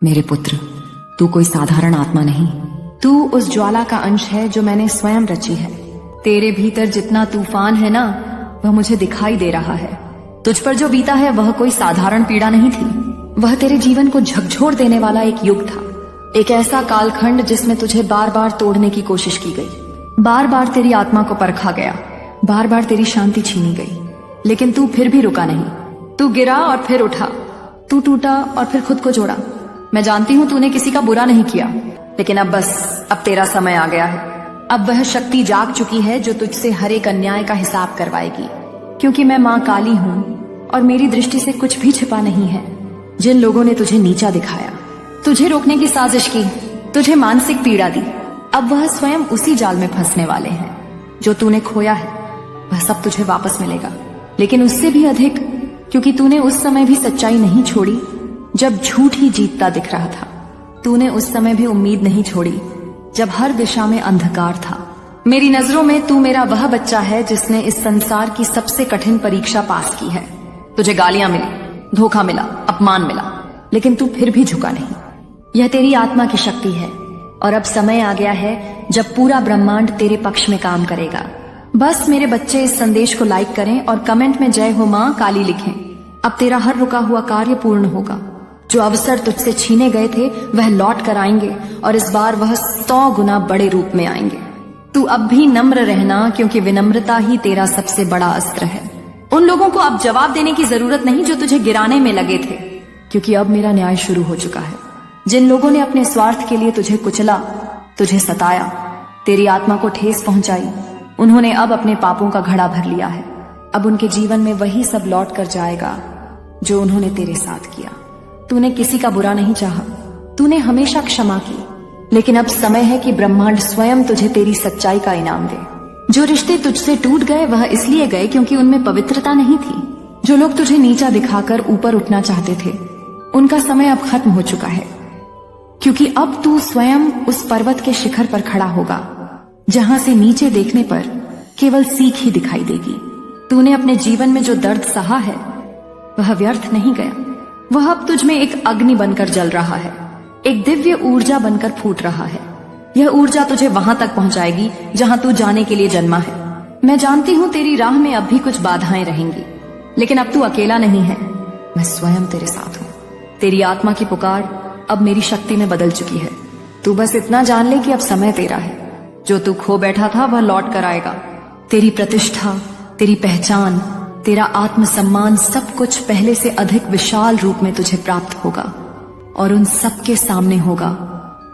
मेरे पुत्र, तू कोई साधारण आत्मा नहीं, तू उस ज्वाला का अंश है जो मैंने स्वयं रची है। तेरे भीतर जितना तूफान है ना, वह मुझे दिखाई दे रहा है। तुझ पर जो बीता है वह कोई साधारण पीड़ा नहीं थी, वह तेरे जीवन को झकझोर देने वाला एक युग था, एक ऐसा कालखंड जिसमें तुझे बार बार तोड़ने की कोशिश की गई, बार बार तेरी आत्मा को परखा गया, बार बार तेरी शांति छीनी गई, लेकिन तू फिर भी रुका नहीं। तू गिरा और फिर उठा, तू टूटा और फिर खुद को जोड़ा। मैं जानती हूँ तूने किसी का बुरा नहीं किया, लेकिन अब बस, अब तेरा समय आ गया है। अब वह शक्ति जाग चुकी है जो तुझसे हर एक अन्याय का हिसाब करवाएगी, क्योंकि मैं माँ काली हूँ और मेरी दृष्टि से कुछ भी छिपा नहीं है। जिन लोगों ने तुझे नीचा दिखाया, तुझे रोकने की साजिश की, तुझे मानसिक पीड़ा दी, अब वह स्वयं उसी जाल में फंसने वाले हैं। जो तूने खोया है वह सब तुझे वापस मिलेगा, लेकिन उससे भी अधिक, क्योंकि तूने उस समय भी सच्चाई नहीं छोड़ी जब झूठ ही जीतता दिख रहा था। तूने उस समय भी उम्मीद नहीं छोड़ी जब हर दिशा में अंधकार था। मेरी नजरों में तू मेरा वह बच्चा है जिसने इस संसार की सबसे कठिन परीक्षा पास की है। तुझे गालियां मिली, धोखा मिला, अपमान मिला, लेकिन तू फिर भी झुका नहीं। यह तेरी आत्मा की शक्ति है और अब समय आ गया है जब पूरा ब्रह्मांड तेरे पक्ष में काम करेगा। बस मेरे बच्चे इस संदेश को लाइक करें और कमेंट में जय हो मां काली लिखें। अब तेरा हर रुका हुआ कार्य पूर्ण होगा। जो अवसर तुझसे छीने गए थे वह लौट कर आएंगे और इस बार वह 100 गुना बड़े रूप में आएंगे। तू अब भी नम्र रहना, क्योंकि विनम्रता ही तेरा सबसे बड़ा अस्त्र है। उन लोगों को अब जवाब देने की जरूरत नहीं जो तुझे गिराने में लगे थे, क्योंकि अब मेरा न्याय शुरू हो चुका है। जिन लोगों ने अपने स्वार्थ के लिए तुझे कुचला, तुझे सताया, तेरी आत्मा को ठेस पहुंचाई, उन्होंने अब अपने पापों का घड़ा भर लिया है। अब उनके जीवन में वही सब लौट कर जाएगा जो उन्होंने तेरे साथ किया। तूने किसी का बुरा नहीं चाहा, तूने हमेशा क्षमा की, लेकिन अब समय है कि ब्रह्मांड स्वयं तुझे तेरी सच्चाई का इनाम दे। जो रिश्ते तुझसे टूट गए वह इसलिए गए क्योंकि उनमें पवित्रता नहीं थी। जो लोग तुझे नीचा दिखाकर ऊपर उठना चाहते थे, उनका समय अब खत्म हो चुका है, क्योंकि अब तू स्वयं उस पर्वत के शिखर पर खड़ा होगा जहां से नीचे देखने पर केवल सीख ही दिखाई देगी। तूने अपने जीवन में जो दर्द सहा है वह व्यर्थ नहीं गया, वह अब तुझ में एक अग्नि बनकर जल रहा है, एक दिव्य ऊर्जा बनकर फूट रहा है। यह ऊर्जा तुझे वहां तक पहुंचाएगी जहां तू जाने के लिए जन्मा है। मैं जानती हूं तेरी राह में अब भी कुछ बाधाएं रहेंगी, लेकिन अब तू अकेला नहीं है, मैं स्वयं तेरे साथ हूं। तेरी आत्मा की पुकार अब मेरी शक्ति में बदल चुकी है। तू बस इतना जान ले कि अब समय तेरा है। जो तू खो बैठा था वह लौट कर आएगा। तेरी प्रतिष्ठा, तेरी पहचान, तेरा आत्मसम्मान, सब कुछ पहले से अधिक विशाल रूप में तुझे प्राप्त होगा और उन सबके सामने होगा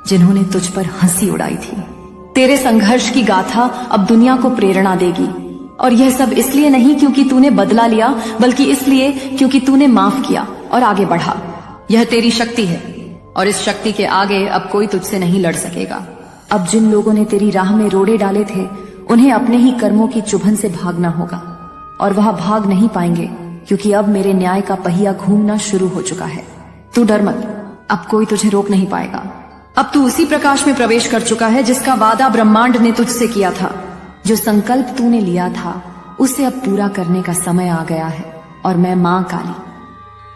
जिन्होंने तुझ पर हंसी उड़ाई थी। तेरे संघर्ष की गाथा अब दुनिया को प्रेरणा देगी, और यह सब इसलिए नहीं क्योंकि तूने बदला लिया, बल्कि इसलिए क्योंकि तूने माफ किया और आगे बढ़ा। यह तेरी शक्ति है और इस शक्ति के आगे अब कोई तुझसे नहीं लड़ सकेगा। अब जिन लोगों ने तेरी राह में रोड़े डाले थे, उन्हें अपने ही कर्मों की चुभन से भागना होगा, और वह भाग नहीं पाएंगे क्योंकि अब मेरे न्याय का पहिया घूमना शुरू हो चुका है। तू डर मत, अब कोई तुझे रोक नहीं पाएगा। अब तू उसी प्रकाश में प्रवेश कर चुका है जिसका वादा ब्रह्मांड ने तुझसे किया था। जो संकल्प तूने लिया था उसे अब पूरा करने का समय आ गया है, और मैं मां काली,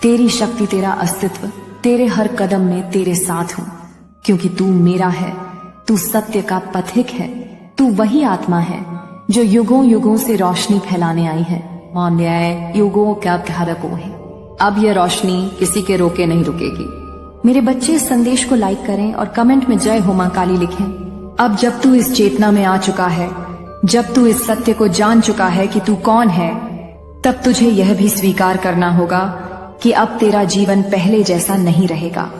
तेरी शक्ति, तेरा अस्तित्व, तेरे हर कदम में तेरे साथ हूं, क्योंकि तू मेरा है। तू सत्य का पथिक है, तू वही आत्मा है जो युगों युगों से रोशनी फैलाने आई है। न्याय युगों का धारक है। अब यह रोशनी किसी के रोके नहीं रुकेगी। मेरे बच्चे इस संदेश को लाइक करें और कमेंट में जय हो मां काली लिखें। अब जब तू इस चेतना में आ चुका है, जब तू इस सत्य को जान चुका है कि तू कौन है, तब तुझे यह भी स्वीकार करना होगा कि अब तेरा जीवन पहले जैसा नहीं रहेगा।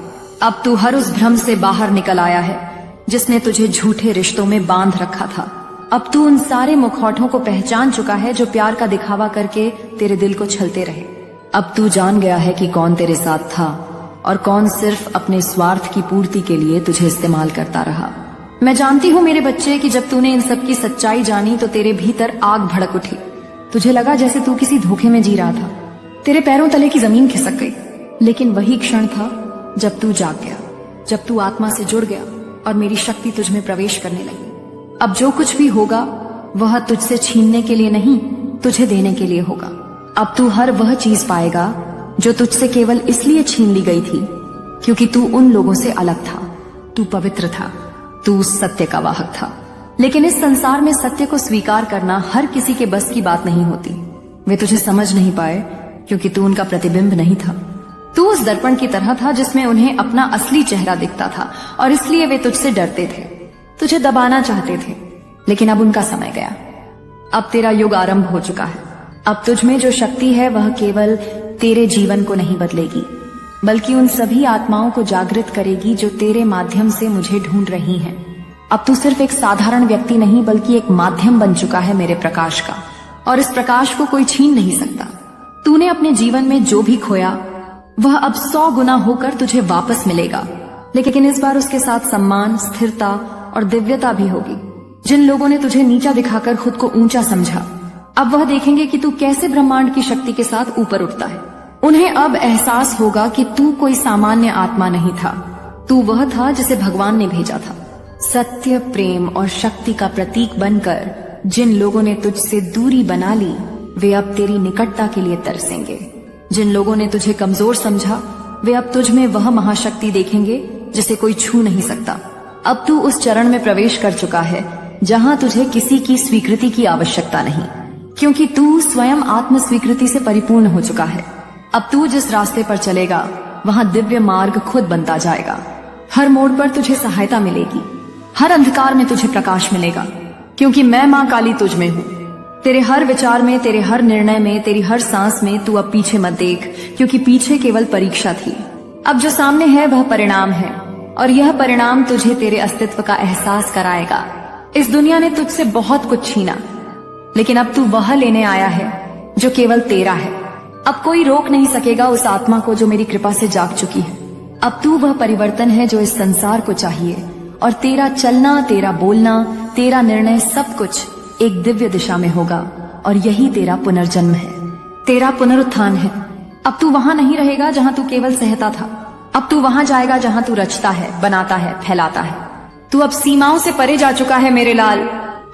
अब तू हर उस भ्रम से बाहर निकल आया है जिसने तुझे झूठे रिश्तों में बांध रखा था। अब तू उन सारे मुखौटों को पहचान चुका है जो प्यार का दिखावा करके तेरे दिल को छलते रहे। अब तू जान गया है कि कौन तेरे साथ था और कौन सिर्फ अपने स्वार्थ की पूर्ति के लिए तुझे इस्तेमाल करता रहा। मैं जानती हूँ मेरे बच्चे कि जब तूने इन सब की सच्चाई जानी तो तेरे भीतर आग भड़क उठी। तुझे लगा जैसे तू किसी धोखे में जी रहा था। तेरे पैरों तले की जमीन खिसक गई, लेकिन वही क्षण था जब तू जाग गया, जब तू आत्मा से जुड़ गया और मेरी शक्ति तुझ में प्रवेश करने लगी। अब जो कुछ भी होगा वह तुझसे छीनने के लिए नहीं, तुझे देने के लिए होगा। अब तू हर वह चीज पाएगा जो तुझसे केवल इसलिए छीन ली गई थी क्योंकि तू उन लोगों से अलग था। तू पवित्र था, तू सत्य का वाहक था। लेकिन इस संसार में सत्य को स्वीकार करना हर किसी के बस की बात नहीं होती। वे तुझे समझ नहीं पाए क्योंकि तू उनका प्रतिबिंब नहीं था। तू उस दर्पण की तरह था जिसमें उन्हें अपना असली चेहरा दिखता था और इसलिए वे तुझसे डरते थे, तुझे दबाना चाहते थे। लेकिन अब उनका समय गया। अब तेरा युग आरंभ हो चुका है। अब तुझ में जो शक्ति है वह केवल तेरे जीवन को नहीं बदलेगी, बल्कि उन सभी आत्माओं को जागृत करेगी जो तेरे माध्यम से मुझे ढूंढ रही हैं। अब तू सिर्फ एक साधारण व्यक्ति नहीं बल्कि एक माध्यम बन चुका है मेरे प्रकाश का, और इस प्रकाश को कोई छीन नहीं सकता। तूने अपने जीवन में जो भी खोया वह अब 100 गुना होकर तुझे वापस मिलेगा, लेकिन इस बार उसके साथ सम्मान, स्थिरता और दिव्यता भी होगी। जिन लोगों ने तुझे नीचा दिखाकर खुद को ऊंचा समझा, अब वह देखेंगे कि तू कैसे ब्रह्मांड की शक्ति के साथ ऊपर उठता है। उन्हें अब एहसास होगा कि तू कोई सामान्य आत्मा नहीं था, तू वह था जिसे भगवान ने भेजा था। सत्य, प्रेम और शक्ति का प्रतीक बनकर जिन लोगों ने तुझसे दूरी बना ली वे अब तेरी निकटता के लिए तरसेंगे। जिन लोगों ने तुझे कमजोर समझा वे अब तुझ में वह महाशक्ति देखेंगे जिसे कोई छू नहीं सकता। अब तू उस चरण में प्रवेश कर चुका है जहां तुझे किसी की स्वीकृति की आवश्यकता नहीं, क्योंकि तू स्वयं आत्म स्वीकृति से परिपूर्ण हो चुका है। अब तू जिस रास्ते पर चलेगा वहां दिव्य मार्ग खुद बनता जाएगा। हर मोड़ पर तुझे सहायता मिलेगी, हर अंधकार में तुझे प्रकाश मिलेगा, क्योंकि मैं मां काली तुझ में हूँ। तेरे हर विचार में, तेरे हर निर्णय में, तेरी हर सांस में तू अब पीछे मत देख, क्योंकि पीछे केवल परीक्षा थी। अब जो सामने है वह परिणाम है, और यह परिणाम तुझे तेरे अस्तित्व का एहसास कराएगा। इस दुनिया ने तुझसे बहुत कुछ छीना, लेकिन अब तू वह लेने आया है जो केवल तेरा है। अब कोई रोक नहीं सकेगा उस आत्मा को जो मेरी कृपा से जाग चुकी है। अब तू वह परिवर्तन है जो इस संसार को चाहिए, और तेरा चलना, तेरा बोलना, तेरा निर्णय सब कुछ एक दिव्य दिशा में होगा, और यही तेरा पुनर्जन्म है, तेरा पुनरुत्थान है। अब तू वहां नहीं रहेगा जहां तू केवल सहता था, अब तू वहां जाएगा जहां तू रचता है, बनाता है, फैलाता है। तू अब सीमाओं से परे जा चुका है मेरे लाल,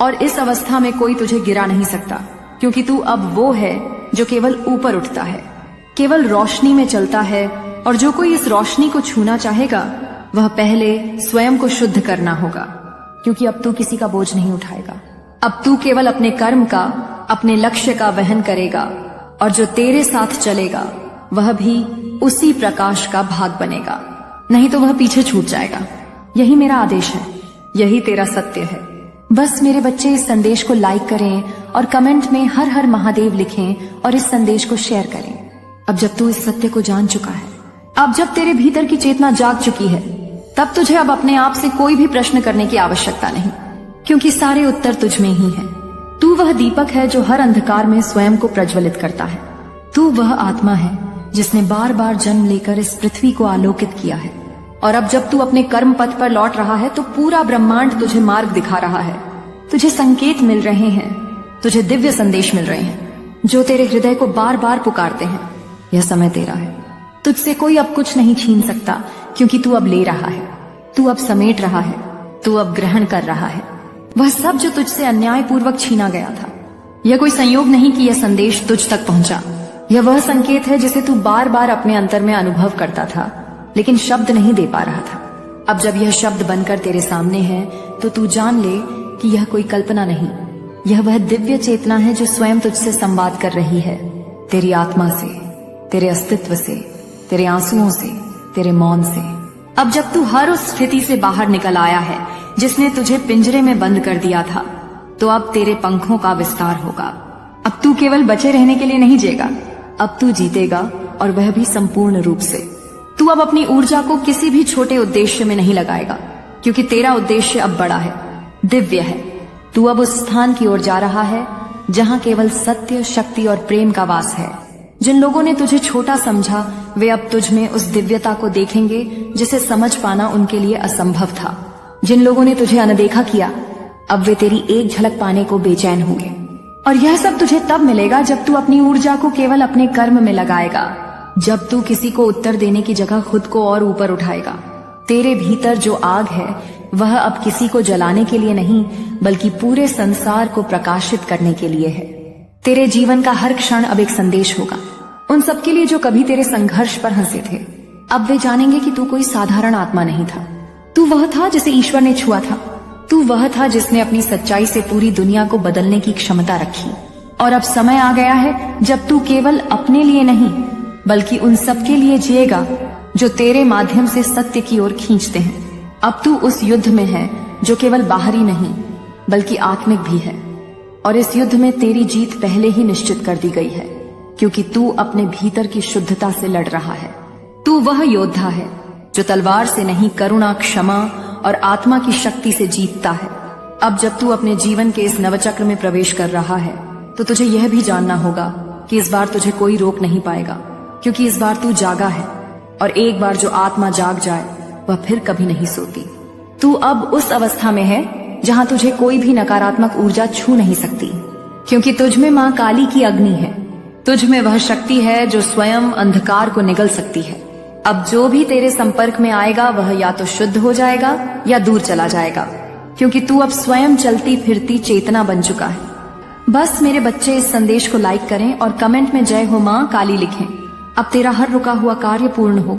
और इस अवस्था में कोई तुझे गिरा नहीं सकता, क्योंकि तू अब वो है जो केवल ऊपर उठता है, केवल रोशनी में चलता है। और जो कोई इस रोशनी को छूना चाहेगा वह पहले स्वयं को शुद्ध करना होगा, क्योंकि अब तू किसी का बोझ नहीं उठाएगा। अब तू केवल अपने कर्म का, अपने लक्ष्य का वहन करेगा, और जो तेरे साथ चलेगा वह भी उसी प्रकाश का भाग बनेगा, नहीं तो वह पीछे छूट जाएगा। यही मेरा आदेश है, यही तेरा सत्य है। बस मेरे बच्चे इस संदेश को लाइक करें और कमेंट में हर हर महादेव लिखें और इस संदेश को शेयर करें। अब जब तू इस सत्य को जान चुका है, अब जब तेरे भीतर की चेतना जाग चुकी है, तब तुझे अब अपने आप से कोई भी प्रश्न करने की आवश्यकता नहीं, क्योंकि सारे उत्तर तुझ में ही हैं। तू वह दीपक है जो हर अंधकार में स्वयं को प्रज्वलित करता है। तू वह आत्मा है जिसने बार बार जन्म लेकर इस पृथ्वी को आलोकित किया है, और अब जब तू अपने कर्म पथ पर लौट रहा है तो पूरा ब्रह्मांड तुझे मार्ग दिखा रहा है। तुझे संकेत मिल रहे हैं, तुझे दिव्य संदेश मिल रहे हैं जो तेरे हृदय को बार बार पुकारते हैं। यह समय तेरा है, तुझसे कोई अब कुछ नहीं छीन सकता, क्योंकि तू अब ले रहा है, तू अब समेट रहा है, तू अब ग्रहण कर रहा है वह सब जो तुझसे अन्यायपूर्वक छीना गया था। यह कोई संयोग नहीं कि यह संदेश तुझ तक पहुंचा, यह वह संकेत है जिसे तू बार बार अपने अंतर में अनुभव करता था, लेकिन शब्द नहीं दे पा रहा था। अब जब यह शब्द बनकर तेरे सामने है तो तू जान ले कि यह कोई कल्पना नहीं, यह वह दिव्य चेतना है जो स्वयं तुझसे संवाद कर रही है, तेरी आत्मा से, तेरे अस्तित्व से, तेरे आंसुओं से, तेरे मौन से। अब जब तू हर उस स्थिति से बाहर निकल आया है जिसने तुझे पिंजरे में बंद कर दिया था, तो अब तेरे पंखों का विस्तार होगा। अब तू केवल बचे रहने के लिए नहीं जिएगा, अब तू जीतेगा, और वह भी संपूर्ण रूप से। तू अब अपनी ऊर्जा को किसी भी छोटे उद्देश्य में नहीं लगाएगा, क्योंकि तेरा उद्देश्य अब बड़ा है, दिव्य है। तू अब उस स्थान की ओर जा रहा है जहां केवल सत्य, शक्ति और प्रेम का वास है। जिन लोगों ने तुझे छोटा समझा वे अब तुझ में उस दिव्यता को देखेंगे जिसे समझ पाना उनके लिए असंभव था। जिन लोगों ने तुझे अनदेखा किया अब वे तेरी एक झलक पाने को बेचैन होंगे, और यह सब तुझे तब मिलेगा जब तू अपनी ऊर्जा को केवल अपने कर्म में लगाएगा, जब तू किसी को उत्तर देने की जगह खुद को और ऊपर उठाएगा। तेरे भीतर जो आग है वह अब किसी को जलाने के लिए नहीं, बल्कि पूरे संसार को प्रकाशित करने के लिए है। तेरे जीवन का हर क्षण अब एक संदेश होगा उन सबके लिए जो कभी तेरे संघर्ष पर हंसे थे, अब वे जानेंगे कि तू कोई साधारण आत्मा नहीं था। तू वह था जिसे ईश्वर ने छुआ था। तू वह था जिसने अपनी सच्चाई से पूरी दुनिया को बदलने की क्षमता रखी। और अब समय आ गया है जब तू केवल अपने लिए नहीं बल्कि उन सबके लिए जिएगा जो तेरे माध्यम से सत्य की ओर खींचते हैं। अब तू उस युद्ध में है जो केवल बाहरी नहीं बल्कि आत्मिक भी है। और इस युद्ध में तेरी जीत पहले ही निश्चित कर दी गई है, क्योंकि तू अपने भीतर की शुद्धता से लड़ रहा है। तू वह योद्धा है जो तलवार से नहीं, करुणा, क्षमा और आत्मा की शक्ति से जीतता है। अब जब तू अपने जीवन के इस नवचक्र में प्रवेश कर रहा है तो तुझे यह भी जानना होगा कि इस बार तुझे कोई रोक नहीं पाएगा, क्योंकि इस बार तू जागा है। और एक बार जो आत्मा जाग जाए वह फिर कभी नहीं सोती। तू अब उस अवस्था में है जहां तुझे कोई भी नकारात्मक ऊर्जा छू नहीं सकती, क्योंकि तुझ में मां काली की अग्नि है। तुझ में वह शक्ति है जो स्वयं अंधकार को निगल सकती है। अब जो भी तेरे संपर्क में आएगा वह या तो शुद्ध हो जाएगा या दूर चला जाएगा, क्योंकि तू अब स्वयं चलती फिरती चेतना बन चुका है। बस मेरे बच्चे इस संदेश को लाइक करें और कमेंट में जय हो मां काली लिखें। अब तेरा हर रुका हुआ कार्य पूर्ण हो।